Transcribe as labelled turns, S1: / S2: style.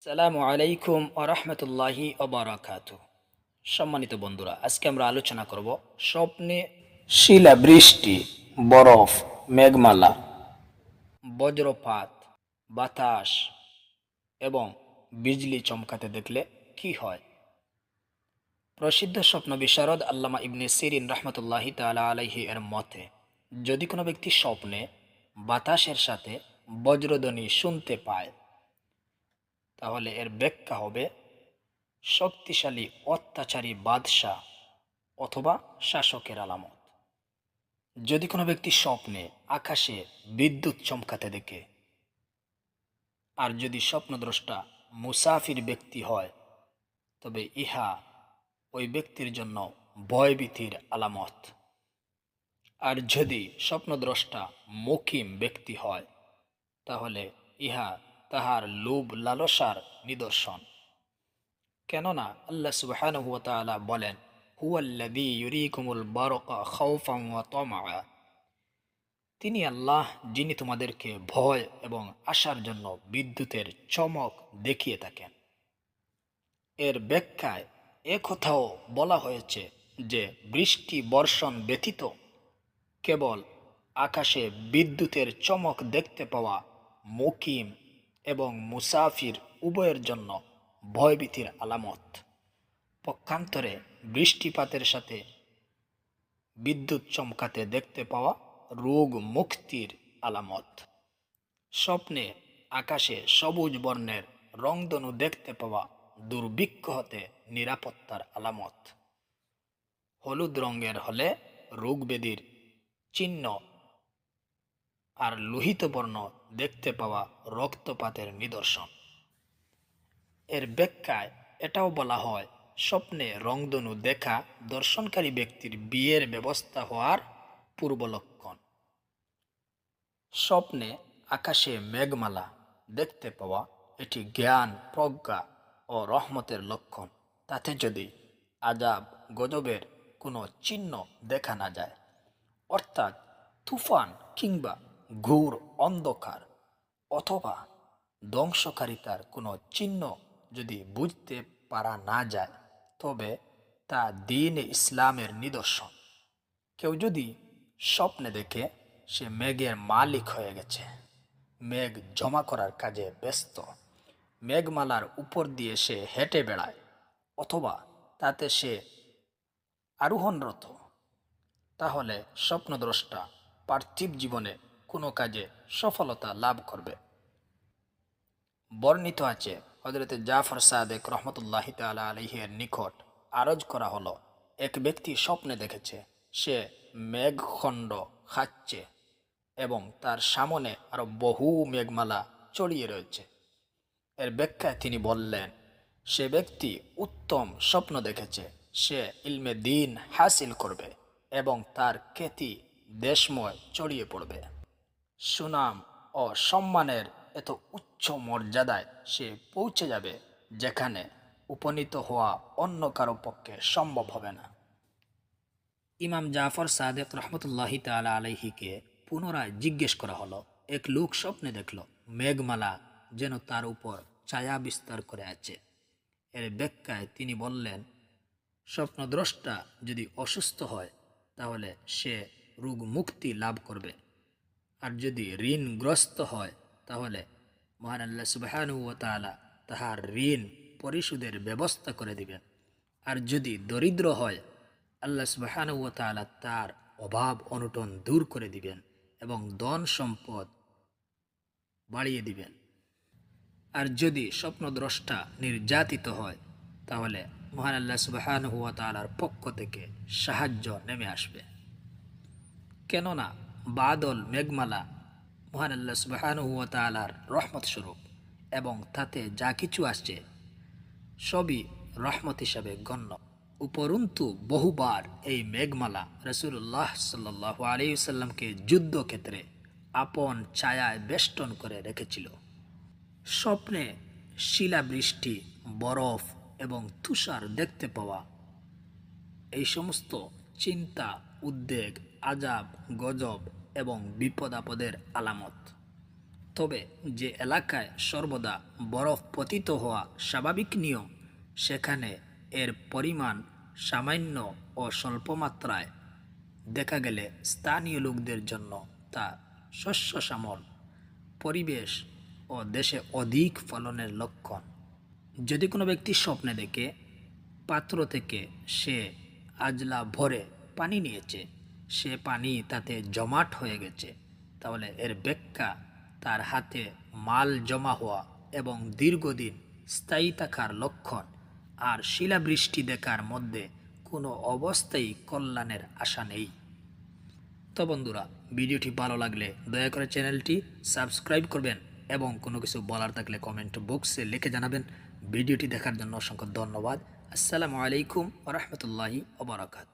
S1: সালামু আলাইকুম আরহামতুল্লাহি ওবারাকাতু। সম্মানিত বন্ধুরা, আজকে আমরা আলোচনা করব স্বপ্নে শিলা বৃষ্টি, বরফ, মেঘমালা, বজ্রপাত, বাতাস এবং বিজলি চমকাতে দেখলে কি হয়। প্রসিদ্ধ স্বপ্ন বিশারদ আল্লামা ইবনে সিরিন রহমতুল্লাহি তাআলা আলাইহি এর মতে, যদি কোনো ব্যক্তি স্বপ্নে বাতাসের সাথে বজ্রধ্বনি শুনতে পায়, তাহলে এর ব্যাখ্যা হবে শক্তিশালী অত্যাচারী বাদশাহ অথবা শাসকের আলামত। যদি কোনো ব্যক্তি স্বপ্নে আকাশে বিদ্যুৎ চমকাতে দেখে, আর যদি স্বপ্নদ্রষ্টা মুসাফির ব্যক্তি হয়, তবে ইহা ওই ব্যক্তির জন্য ভয়ভীতির আলামত। আর যদি স্বপ্নদ্রষ্টা মুকিম ব্যক্তি হয়, তাহলে ইহা তাহার লোভ লালসার নিদর্শন। কেননা আল্লাহ সুবহানাহু ওয়া তাআলা বলেন, হুয়াল্লাযী ইউরীকুমুল বারকা খাওফান ওয়া তামআ। তিনি আল্লাহ, যিনি তোমাদেরকে ভয় এবং আশার জন্য বিদ্যুতের চমক দেখিয়ে থাকেন। এর ব্যাখ্যায় একথাও বলা হয়েছে যে বৃষ্টি বর্ষণ ব্যতীত কেবল আকাশে বিদ্যুতের চমক দেখতে পাওয়া মুকিম এবং মুসাফির উভয়ের জন্য ভয়ভীতির আলামত। পক্ষান্তরে বৃষ্টিপাতের সাথে বিদ্যুৎ চমকাতে দেখতে পাওয়া রোগ মুক্তির আলামত। স্বপ্নে আকাশে সবুজ বর্ণের রংধনু দেখতে পাওয়া দুর্ভিক্ষ হতে নিরাপত্তার আলামত। হলুদ রঙের হলে রোগব্যাধির চিহ্ন, আর লোহিত বর্ণ দেখতে পাওয়া রক্তপাতের নিদর্শন। এর ব্যাখ্যায় এটাও বলা হয়, স্বপ্নে রংধনু দেখা দর্শনকারী ব্যক্তির বিয়ের ব্যবস্থা হওয়ার পূর্বলক্ষণ। স্বপ্নে আকাশে মেঘমালা দেখতে পাওয়া এটি জ্ঞান, প্রজ্ঞা ও রহমতের লক্ষণ। তাতে যদি আজাব গজবের কোনো চিহ্ন দেখা না যায়, অর্থাৎ তুফান কিংবা ঘোর অন্ধকার অথবা ধ্বংসকারিতার কোনো চিহ্ন যদি বুঝতে পারা না যায়, তবে তা দ্বীন ইসলামের নিদর্শন। কেউ যদি স্বপ্নে দেখে সে মেঘের মালিক হয়ে গেছে, মেঘ জমা করার কাজে ব্যস্ত, মেঘমালার উপর দিয়ে সে হেঁটে বেড়ায় অথবা তাতে সে আরোহণরত, তাহলে স্বপ্নদ্রষ্টা পার্থিব জীবনে কোনো কাজে সফলতা লাভ করবে। বর্ণিত আছে, হযরতে জাফর সাদেক রহমতুল্লাহি তাআলা আলাইহি এর নিকট আরজ করা হলো, এক ব্যক্তি স্বপ্নে দেখেছে সে মেঘখণ্ড খাচ্ছে এবং তার সামনে আরো বহু মেঘমালা ছড়িয়ে রয়েছে। এর ব্যাখ্যায় তিনি বললেন, সে ব্যক্তি উত্তম স্বপ্ন দেখেছে, সে ইলমে দ্বীন হাসিল করবে এবং তার খ্যাতি দেশময় ছড়িয়ে পড়বে। সুনাম ও সম্মানের এত উচ্চ মর্যাদায় সে পৌঁছে যাবে, যেখানে উপনীত হওয়া অন্য কারো পক্ষে সম্ভব হবে না। ইমাম জাফর সাদেক রহমতুল্লাহি তাআলা আলাইহিকে পুনরায় জিজ্ঞেস করা হলো, এক লোক স্বপ্নে দেখল মেঘমালা যেন তার উপর ছায়া বিস্তার করে আছে। এর ব্যাখ্যায় তিনি বললেন, স্বপ্নদ্রষ্টা যদি অসুস্থ হয়, তাহলে সে রোগ মুক্তি লাভ করবে, আর যদি ঋণগ্রস্ত হয়, তাহলে মহান আল্লাহ সুবহানাহু ওয়া তাআলা তাহার ঋণ পরিশোধের ব্যবস্থা করে দিবেন। আর যদি দরিদ্র হয়, আল্লাহ সুবহানাহু ওয়া তাআলা তার অভাব অনটন দূর করে দিবেন এবং ধন সম্পদ বাড়িয়ে দিবেন। আর যদি স্বপ্নদ্রষ্টা নির্যাতিত হয়, তাহলে মহান আল্লাহ সুবহানাহু ওয়া তাআলার পক্ষ থেকে সাহায্য নেমে আসবে। কেননা বাদল মেঘমালা মহান আল্লাহ সুবহানাহু ওয়া তাআলার রহমত স্বরূপ, এবং তাতে যা কিছু আসছে সবই রহমত হিসাবে গণ্য। উপরন্তু বহুবার এই মেঘমালা রাসূলুল্লাহ সাল্লাল্লাহু আলাইহি ওয়াসাল্লামকে যুদ্ধক্ষেত্রে আপন ছায়ায় বেষ্টন করে রেখেছিল। স্বপ্নে শিলাবৃষ্টি, বরফ এবং তুষার দেখতে পাওয়া এই সমস্ত চিন্তা, উদ্বেগ, আজাব, গজব এবং বিপদ আপদের আলামত। তবে যে এলাকায় সর্বদা বরফ পতিত হওয়া স্বাভাবিক নিয়ম, সেখানে এর পরিমাণ সামান্য ও স্বল্প মাত্রায় দেখা গেলে স্থানীয় লোকদের জন্য তা শস্য শ্যামল পরিবেশ ও দেশে অধিক ফলনের লক্ষণ। যদি কোনো ব্যক্তি স্বপ্নে দেখে পাত্র থেকে সে আজলা ভরে পানি নিয়েছে, সে পানি তাতে জমাট হয়ে গেছে, তাহলে এর ব্যাখ্যা তার হাতে মাল জমা হওয়া এবং দীর্ঘদিন স্থায়ী থাকার লক্ষণ। আর শিলাবৃষ্টি দেখার মধ্যে কোনো অবস্থায় কল্যাণের আশা নেই। তো বন্ধুরা, ভিডিওটি ভালো লাগলে দয়া করে চ্যানেলটি সাবস্ক্রাইব করবেন এবং কোনো কিছু বলার থাকলে কমেন্ট বক্সে লিখে জানাবেন। ভিডিওটি দেখার জন্য অসংখ্য ধন্যবাদ। আসসালামু আলাইকুম ওয়া রাহমাতুল্লাহি ওয়া বারাকাতুহু।